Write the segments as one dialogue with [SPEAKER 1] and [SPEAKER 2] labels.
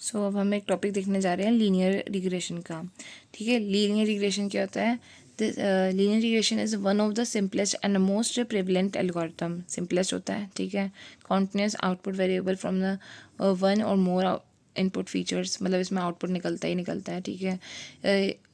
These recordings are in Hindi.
[SPEAKER 1] सो अब हम एक टॉपिक देखने जा रहे हैं लीनियर रिग्रेशन का। ठीक है, लीनियर रिग्रेशन क्या होता है? Linear regression is one of the simplest and most prevalent algorithm. Simplest होता है, ठीक है, continuous output variable from the one और मोर इनपुट फीचर्स, मतलब इसमें आउटपुट निकलता ही निकलता है। ठीक है,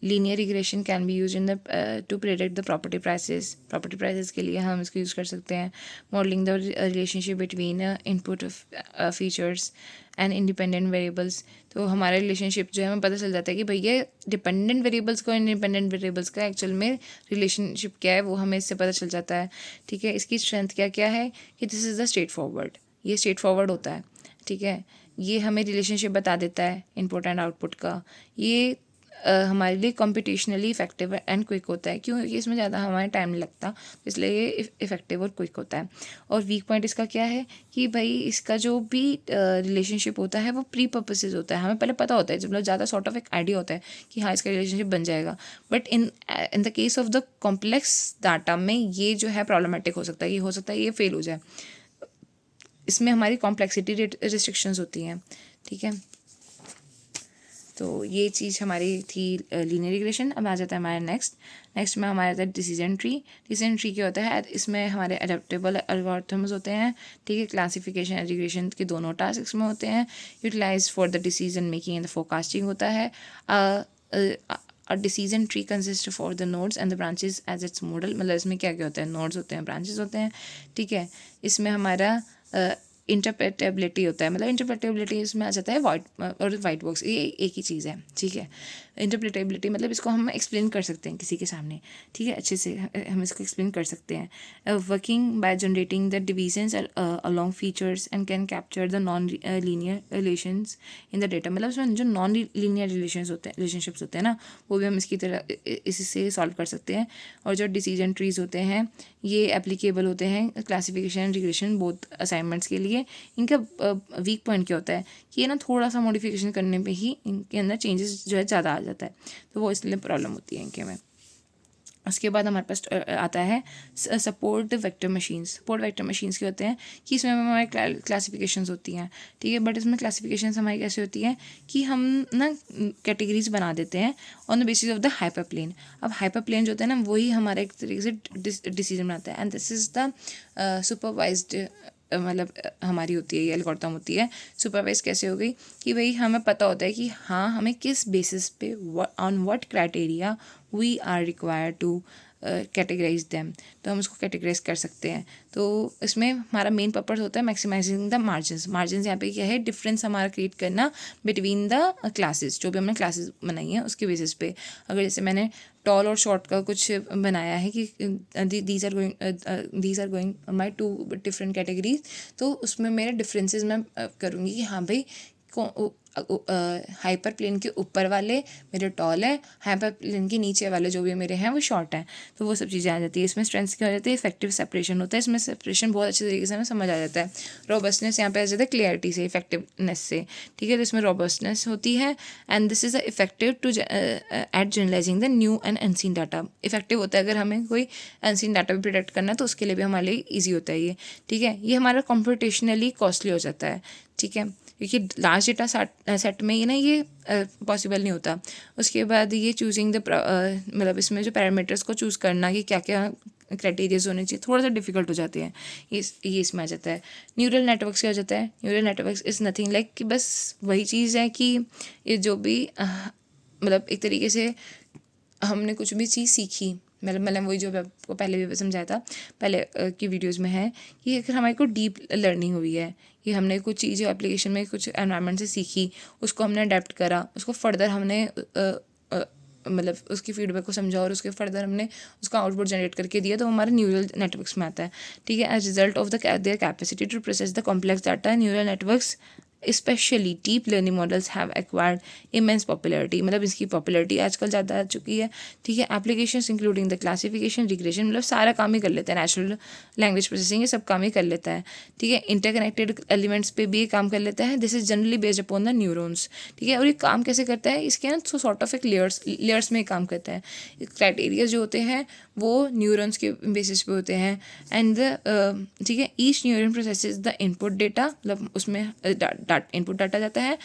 [SPEAKER 1] linear regression can be use in the two predict the property prices. Property prices के लिए हम इसको यूज़ कर सकते हैं। Modelling the relationship between input features and independent variables. तो हमारा रिलेशनशिप जो है हमें पता चल जाता है कि भैया डिपेंडेंट वेरिएबल्स को इंडिपेंडेंट वेरिएबल्स का एक्चुअल में रिलेशनशिप क्या है, वो हमें इससे पता चल जाता है। ठीक है, इसकी स्ट्रेंथ क्या क्या है कि this is the straight forward, ये स्ट्रेट फॉरवर्ड होता है। ठीक है, ये हमें रिलेशनशिप बता देता है इनपुट एंड आउटपुट का। ये हमारे लिए कंप्यूटेशनली इफेक्टिव एंड क्विक होता है, क्योंकि इसमें ज़्यादा हमारा टाइम नहीं लगता, इसलिए ये इफेक्टिव और क्विक होता है। और वीक पॉइंट इसका क्या है कि भाई इसका जो भी रिलेशनशिप होता है वो प्री पर्पसेस होता है, हमें पहले पता होता है, मतलब ज़्यादा सॉर्ट ऑफ एक आइडिया होता है कि हाँ इसका रिलेशनशिप बन जाएगा। But in the case of the complex data में ये जो है प्रॉब्लमेटिक हो सकता है, ये हो सकता है ये फेल हो जाए, इसमें हमारी कॉम्प्लेक्सिटी रिस्ट्रिक्शंस होती हैं। ठीक है, तो ये चीज़ हमारी थी लीनियर रिग्रेशन। अब आ जाता है हमारा नेक्स्ट में हमारा आता है डिसीजन ट्री। डिसीजन ट्री क्या होता है? इसमें हमारे अडेप्टेबल एल्गोरिथम्स होते हैं। ठीक है, क्लासिफिकेशन एंड रिग्रेशन के दोनों टास्क इसमें होते हैं। Utilize for the decision making and the forecasting होता है। A decision tree consist for the nodes and the branches as its model. मतलब इसमें क्या क्या होता है? नोड्स होते हैं, ब्रांचेस होते हैं। ठीक है, इसमें हमारा इंटरप्रेटेबिलिटी होता है, मतलब इंटरप्रेटेबिलिटी इसमें आ जाता है वाइट बॉक्स, ये एक ही चीज़ है। ठीक है, इंटरप्रेटेबिलिटी मतलब इसको हम एक्सप्लेन कर सकते हैं किसी के सामने। ठीक है, अच्छे से हम इसको एक्सप्लेन कर सकते हैं। Working by generating the divisions along features and can capture the non linear relations in the data. मतलब इसमें जो नॉन लीनियर रिलेशनशिप्स होते हैं ना, वो भी हम इसकी तरह इससे सॉल्व कर सकते हैं। और जो डिसीजन ट्रीज होते हैं ये एप्लीकेबल होते हैं क्लासिफिकेशन रिग्रेशन बोथ असाइनमेंट्स के लिए। इनका वीक पॉइंट क्या होता है कि ये ना थोड़ा सा मॉडिफिकेशन करने पे ही इनके अंदर चेंजेस जो है ज़्यादा आ जाता है, तो वो इसलिए प्रॉब्लम होती है इनके में। उसके बाद हमारे पास आता है support vector machines. Support vector machines के होते हैं कि इसमें हमारे क्लासिफिकेशंस होती हैं। ठीक है, बट इसमें क्लासिफिकेशंस हमारी कैसे होती हैं कि हम ना कैटेगरीज बना देते हैं on the basis of the hyperplane. अब हाइपर प्लेन जो होता है ना, वही हमारा एक तरीके से डिसीजन बनाता है। And this is the supervised मतलब हमारी होती है, ये एल्गोरिथम होती है। सुपरवाइज कैसे हो गई कि भाई हमें पता होता है कि हाँ हमें किस बेसिस पे on what criteria we are required to categorize them, तो हम उसको कैटेगराइज कर सकते हैं। तो इसमें हमारा मेन पर्पस होता है मैक्सिमाइजिंग द मार्जिन्स। मार्जिन्स यहाँ पे क्या है? डिफरेंस हमारा क्रिएट करना बिटवीन द क्लासेस, जो भी हमने क्लासेस बनाई हैं उसके बेसिस पे। अगर जैसे मैंने टॉल और शॉर्ट का कुछ बनाया है कि these are going my two different categories, तो उसमें मेरे डिफरेंसेस मैं करूँगी कि हाँ भाई हाइपर प्लेन के ऊपर वाले मेरे टॉल है, हाइपर प्लेन के नीचे वाले जो भी मेरे हैं वो शॉर्ट हैं, तो वो सब चीज़ें आ जाती है। इसमें स्ट्रेंथ्स क्या हो जाती है? इफेक्टिव सेपरेशन होता है, इसमें सेपरेशन बहुत अच्छे तरीके से हमें समझ आ जाता है। रोबस्टनेस यहाँ पे आ जाता है क्लियरिटी से, इफेक्टिवनेस से। ठीक है, तो इसमें रोबस्टनेस होती है and this is effective to at generalizing the new and unseen data. Effective होता है अगर हमें कोई अनसीन डाटा भी प्रोडक्ट करना है तो उसके लिए भी हमारे लिए ईजी होता है ये। ठीक है, ये हमारा कंप्यूटेशनली कॉस्टली हो जाता है। ठीक है, क्योंकि लार्ज डेटा सेट में ये ना ये पॉसिबल नहीं होता। उसके बाद ये चूजिंग द मतलब इसमें जो पैरामीटर्स को चूज़ करना कि क्या क्या क्राइटेरियाज होने चाहिए, थोड़ा सा डिफिकल्ट हो जाते हैं। ये इसमें आ जाता है। न्यूरल नेटवर्क्स क्या हो जाता है? Neural networks is nothing like कि बस वही चीज़ है कि ये जो भी मतलब एक तरीके से हमने कुछ भी चीज़ सीखी, मतलब वही जो आपको पहले भी समझाया था पहले की वीडियोस में है कि अगर हमारे को डीप लर्निंग हुई है कि हमने कुछ चीज़ें एप्लीकेशन में कुछ एनवायरनमेंट से सीखी, उसको हमने अडेप्ट करा, उसको फर्दर हमने मतलब उसकी फीडबैक को समझा और उसके फर्दर हमने उसका आउटपुट जनरेट करके दिया, तो हमारे न्यूरल नेटवर्क्स में आता है। ठीक है, as result of the their capacity to process the complex data, neural networks specially deep learning models have acquired immense popularity. मतलब इसकी पॉपुलरिटी आजकल ज़्यादा आ चुकी है। ठीक है, applications including the classification regression, मतलब सारा काम ही कर लेता है। नेचुरल लैंग्वेज प्रोसेसिंग ये सब काम ही कर लेता है। ठीक है, इंटरकनेक्टेड एलिमेंट्स पे भी ये काम कर लेता है। This is generally based upon the neurons. ठीक है, और ये काम कैसे करता है? इसके ना सॉर्ट ऑफ एक लेयर्स में काम करता है। क्राइटेरिया जो होते हैं वो न्यूरॉन्स के बेसिस पे होते हैं। एंड ठीक है, each neuron processes the input data, मतलब उसमें इनपुट डाटा जाता है,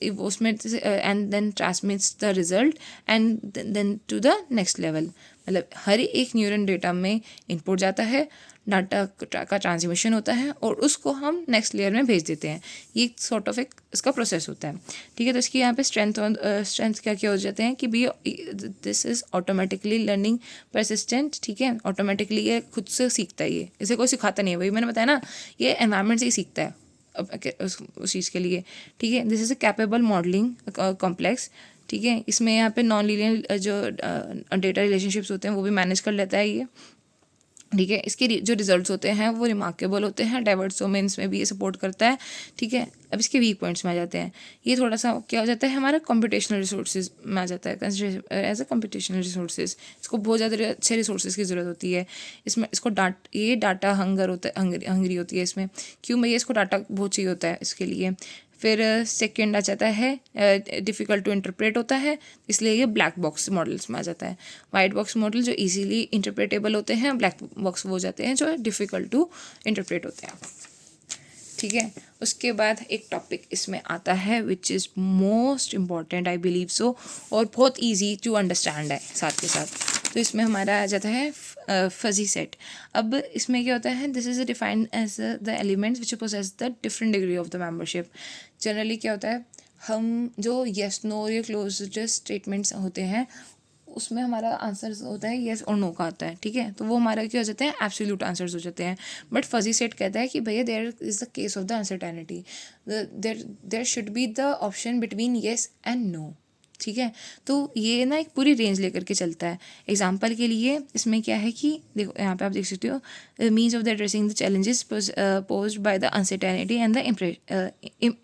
[SPEAKER 1] उसमें and then transmits the result and then to the next level. मतलब हर एक न्यूरन डेटा में इनपुट जाता है, डाटा का ट्रांसमिशन होता है और उसको हम नेक्स्ट लेयर में भेज देते हैं। ये सॉर्ट ऑफ एक इसका प्रोसेस होता है, ठीक है। तो इसकी यहाँ पे स्ट्रेंथ क्या क्या हो जाते हैं कि भैया this is automatically learning persistent, ठीक है। ऑटोमेटिकली ये खुद से सीखता है, ये इसे कोई सिखाता नहीं है, वही मैंने बताया ना, ये एनवायरनमेंट से ही सीखता है उस चीज़ के लिए, ठीक है। This is a capable modelling complex, ठीक है। इसमें यहाँ पे नॉन लीनियर जो डेटा रिलेशनशिप्स होते हैं वो भी मैनेज कर लेता है ये, ठीक है। इसके जो रिजल्ट्स होते हैं वो रिमार्केबल होते हैं, डाइवर्स डोमेन्स में भी ये सपोर्ट करता है, ठीक है। अब इसके वीक पॉइंट्स में आ जाते हैं। ये थोड़ा सा क्या हो जाता है, हमारा कंप्यूटेशनल रिसोर्सेज में आ जाता है एज अ कंप्यूटेशनल रिसोर्सेज। इसको बहुत ज़्यादा अच्छे रिसोर्सेज की ज़रूरत होती है इसमें। इसको ये डाटा हंगर होता है, हंगरी होती है इसमें। क्यों भैया, इसको डाटा बहुत चाहिए होता है इसके लिए। फिर सेकंड आ जाता है डिफ़िकल्ट टू इंटरप्रेट होता है, इसलिए ये ब्लैक बॉक्स मॉडल्स में आ जाता है। वाइट बॉक्स मॉडल जो इजीली इंटरप्रेटेबल होते हैं, ब्लैक बॉक्स वो हो जाते हैं जो डिफ़िकल्ट टू इंटरप्रेट होते हैं, ठीक है। उसके बाद एक टॉपिक इसमें आता है which is most important I believe so, और बहुत ईजी टू अंडरस्टैंड है साथ के साथ। तो इसमें हमारा आ जाता है फजी सेट। अब इसमें क्या होता है, this is defined as the elements which possess the different degree of the membership. Generally क्या होता है, हम जो येस नो या क्लोज्ड स्टेटमेंट्स होते हैं उसमें हमारा आंसर होता है येस और नो का आता है, ठीक है। तो वो हमारा क्या हो जाते हैं, एब्सोल्यूट आंसर्स हो जाते हैं। बट फजी सेट कहता है कि भैया there is the case of the uncertainty, there should be the option between yes and no, ठीक है। तो ये ना एक पूरी रेंज लेकर के चलता है। एग्जाम्पल के लिए इसमें क्या है कि देखो यहाँ पे आप देख सकते हो, means of the addressing the challenges posed by the uncertainty and the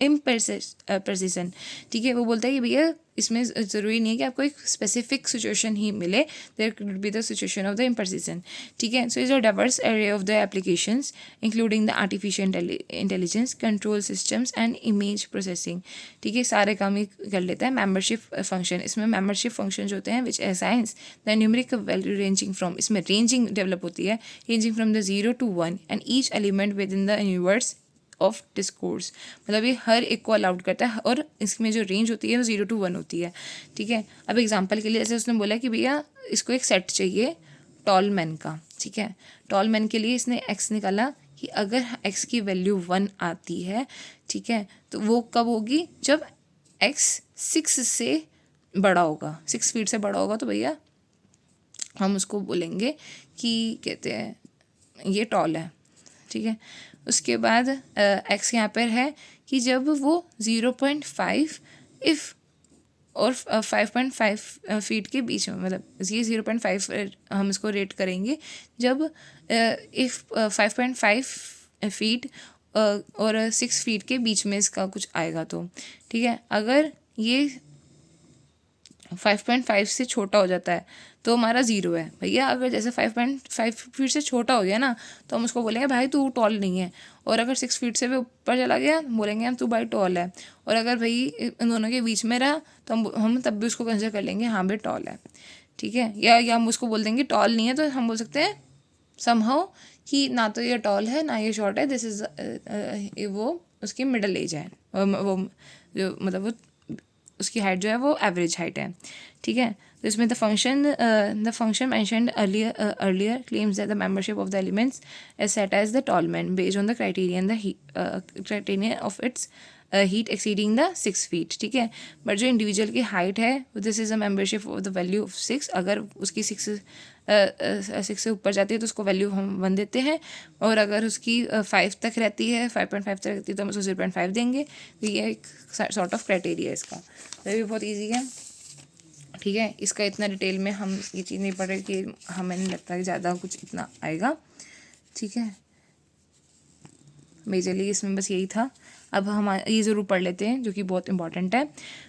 [SPEAKER 1] imprecision, ठीक है। वो बोलता है कि भैया इसमें ज़रूरी नहीं है कि आपको एक स्पेसिफिक सिचुएशन ही मिले, there could be the situation of the imprecision, ठीक है। So is a diverse array of the applications including the artificial intelligence, control systems and image processing, ठीक है। सारे काम ही कर लेता है। मेंबरशिप फंक्शन, इसमें मेंबरशिप फंक्शन जो होते हैं which assigns the numeric value ranging from, इसमें रेंजिंग डेवलप होती है, ranging from the 0 to 1 and each element with in the universe of discourse. मतलब ये हर एक को अलाउड करता है और इसमें जो रेंज होती है वो 0 to 1 होती है, ठीक है। अब एग्जांपल के लिए जैसे उसने बोला कि भैया इसको एक सेट चाहिए टॉल मैन का, ठीक है। टॉल मैन के लिए इसने एक्स निकाला कि अगर एक्स की वैल्यू 1 आती है, ठीक है, तो वो कब होगी, जब एक्स 6 से बड़ा होगा, 6 फीट से बड़ा होगा, तो भैया हम उसको बोलेंगे कि कहते हैं ये टॉल है, ठीक है। उसके बाद एक्स यहाँ पर है कि जब वो 0.5 इफ़ और 5.5 फीट के बीच में, मतलब ये 0.5 हम इसको रेट करेंगे जब इफ़ 5.5 फीट और 6 फीट के बीच में इसका कुछ आएगा तो, ठीक है। अगर ये 5.5 से छोटा हो जाता है तो हमारा 0 है भैया। अगर जैसे 5.5 फीट से छोटा हो गया ना तो हम उसको बोलेंगे भाई तू टॉल नहीं है, और अगर 6 फीट से भी ऊपर चला गया बोलेंगे हम तू भाई टॉल है, और अगर भाई इन दोनों के बीच में रहा तो हम तब भी उसको कंसिडर कर लेंगे हाँ भाई टॉल है, ठीक है। या हम उसको बोल देंगे टॉल नहीं है तो हम बोल सकते हैं समहाउ कि ना तो ये टॉल है ना ये शॉर्ट है, दिस इज़ वो उसकी मिडल एज है, वो जो मतलब वो उसकी हाइट जो है वो एवरेज हाइट है, ठीक है। तो इसमें the function mentioned earlier claims that the membership of the elements is set as the tall man based on the criterion of its heat exceeding the 6 feet, ठीक है। बट जो इंडिविजुअल की हाइट है this is a membership of the value of 6, अगर उसकी 6 से ऊपर जाती है तो उसको वैल्यू हम 1 देते हैं, और अगर उसकी 5 तक रहती है 5.5 तक रहती है तो हम उसको 0.5 देंगे। तो ये एक सॉर्ट ऑफ क्राइटेरिया है इसका, ये भी बहुत ईजी है, ठीक है। इसका इतना डिटेल में हम ये चीज़ नहीं पढ़ रहे कि हमें नहीं लगता कि ज़्यादा कुछ इतना आएगा, ठीक है। मेजरली इसमें बस यही था। अब हम ये ज़रूर पढ़ लेते हैं जो कि बहुत इंपॉर्टेंट है,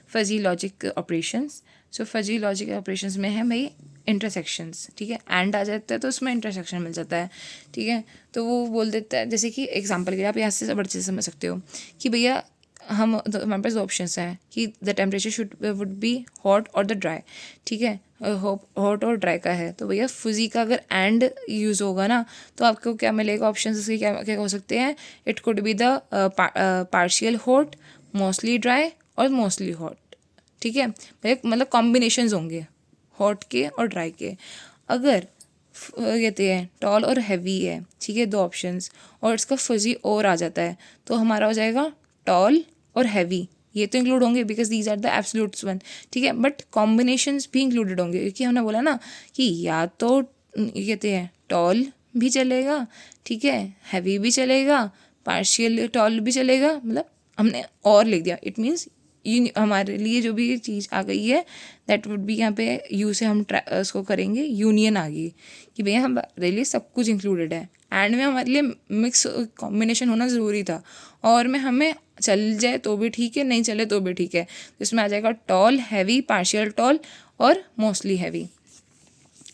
[SPEAKER 1] फजी लॉजिक ऑपरेशंस। सो फजी लॉजिक ऑपरेशंस में है भाई इंटरसेक्शंस, ठीक है। एंड आ जाता है तो उसमें इंटरसेक्शन मिल जाता है, ठीक है। तो वो बोल देता है, जैसे कि एग्जांपल के लिए आप यहाँ से बड़े चीज़ समझ सकते हो कि भैया हमारे पास ऑप्शंस हैं कि the temperature would be hot और द ड्राई, ठीक है। हॉट और ड्राई का है तो भैया फुजी का अगर एंड यूज़ होगा ना तो आपको क्या मिलेगा, ऑप्शन इसके क्या क्या हो सकते हैं, it could be the partial hot, mostly dry और मोस्टली हॉट, ठीक है। मतलब कॉम्बिनेशंस होंगे हॉट के और ड्राई के। अगर कहते हैं टॉल और हैवी है, ठीक है, 2 ऑप्शंस, और इसका फजी और आ जाता है, तो हमारा हो जाएगा टॉल और हैवी। ये तो इंक्लूड होंगे because these are the absolutes one, ठीक है, बट कॉम्बिनेशंस भी इंक्लूडेड होंगे, क्योंकि हमने बोला ना कि या तो ये कहते हैं टॉल भी चलेगा, ठीक है, हैवी भी चलेगा, पार्शियल टॉल भी चलेगा, मतलब हमने और लिख दिया। इट मीन्स हमारे लिए जो भी ये चीज़ आ गई है दैट वुड बी, यहाँ पे यू से हम उसको करेंगे यूनियन आ गई कि भैया हमारे लिए सब कुछ इंक्लूडेड है। एंड में हमारे लिए मिक्स कॉम्बिनेशन होना ज़रूरी था, और में हमें चल जाए तो भी ठीक है, नहीं चले तो भी ठीक है। तो इसमें आ जाएगा टॉल, हैवी, पार्शियल टॉल और मोस्टली हैवी,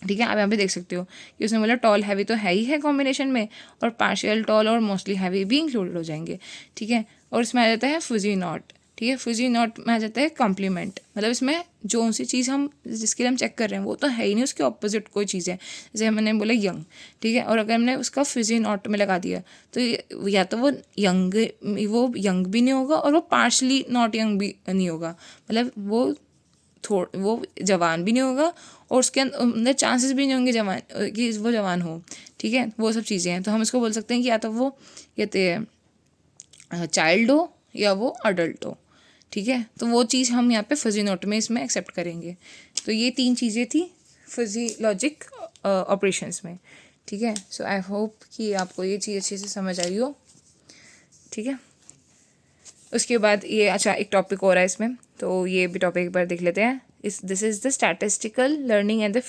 [SPEAKER 1] ठीक है। आप यहाँ पे देख सकते हो कि उसने बोला टॉल हैवी तो है ही है कॉम्बिनेशन में, और पार्शियल टॉल और मोस्टली हैवी भी इंक्लूडेड हो जाएंगे, ठीक है। और इसमें आ जाता है फुजी नॉट, ठीक है, फुजी नॉट में आ जाता है कॉम्प्लीमेंट, मतलब इसमें जो सी चीज़ हम जिसके लिए हम चेक कर रहे हैं वो तो है ही नहीं, उसके ऑपोजिट कोई चीज़ है। जैसे हमने बोला यंग, ठीक है, और अगर हमने उसका फुजी नॉट में लगा दिया तो या तो वो यंग भी नहीं होगा और वो पार्शली नॉट यंग भी नहीं होगा, मतलब वो जवान भी नहीं होगा और उसके अंदर चांसेस भी नहीं होंगे जवान कि वो जवान हो, ठीक है। वो सब चीज़ें हैं, तो हम इसको बोल सकते हैं कि या तो वो कहते हैं चाइल्ड हो या वो अडल्ट हो, ठीक है। तो वो चीज़ हम यहाँ पे फजी नोट में इसमें एक्सेप्ट करेंगे। तो ये 3 चीज़ें थी फजी लॉजिक ऑपरेशंस में, ठीक है। सो आई होप कि आपको ये चीज़ अच्छे से समझ आई हो, ठीक है। उसके बाद ये अच्छा एक टॉपिक हो रहा है इसमें, तो ये भी टॉपिक एक बार देख लेते हैं। This is the statistical learning and the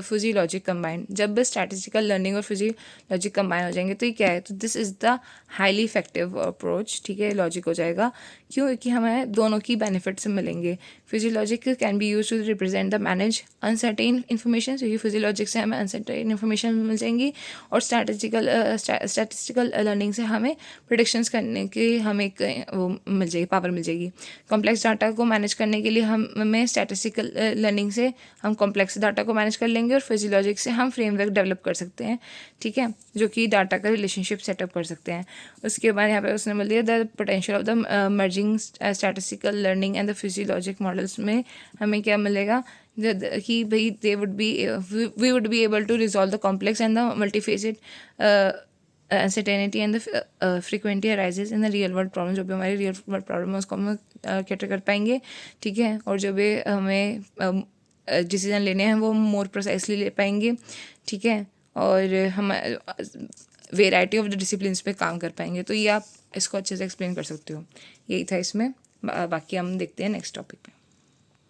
[SPEAKER 1] फुजी logic combine. जब स्टैटिस्टिकल लर्निंग और फुजी लॉजिक कंबाइन हो जाएंगे तो ये क्या है, तो this is the highly effective approach, ठीक है, लॉजिक हो जाएगा। क्यों? क्योंकि हमें दोनों की बेनिफिट्स मिलेंगे। Fuzzy logic can be use to represent the manage uncertain information, क्योंकि फिजियोलॉजिक से हमें अनसर्टेन इन्फॉर्मेशन मिल जाएंगी, और स्टैटिस्टिकल लर्निंग से हमें प्रिडिक्शंस करने की हमें एक वो मिल जाएगी, पावर मिल जाएगी। कॉम्प्लेक्स डाटा को मैनेज करने के लिए हमें स्टैटिस्टिकल लर्निंग से हम कॉम्प्लेक्स डाटा को मैनेज कर लेंगे, और फिजियोलॉजिक से हम फ्रेमवर्क डेवलप कर सकते हैं, ठीक है, जो कि डाटा का रिलेशनशिप सेटअप कर सकते हैं। उसके बाद यहाँ पे उसने बोल दिया the potential of the merging statistical learning and the physiologic models में हमें क्या मिलेगा कि भाई we would be able to resolve the complex and the multifaceted uncertainty and the frequently arises in the real world problem। जो भी हमारी रियल वर्ल्ड प्रॉब्लम है उसको हम कैटर कर पाएंगे, ठीक है, और जो भी हमें डिसीजन लेने हैं वो मोर प्रोसाइसली ले पाएंगे, ठीक है, और हम वेराइटी ऑफ द डिसिप्लिन्स पे काम कर पाएंगे। तो ये आप इसको अच्छे से एक्सप्लेन कर सकते हो। यही था इसमें, बाकी हम देखते हैं नेक्स्ट टॉपिक पे।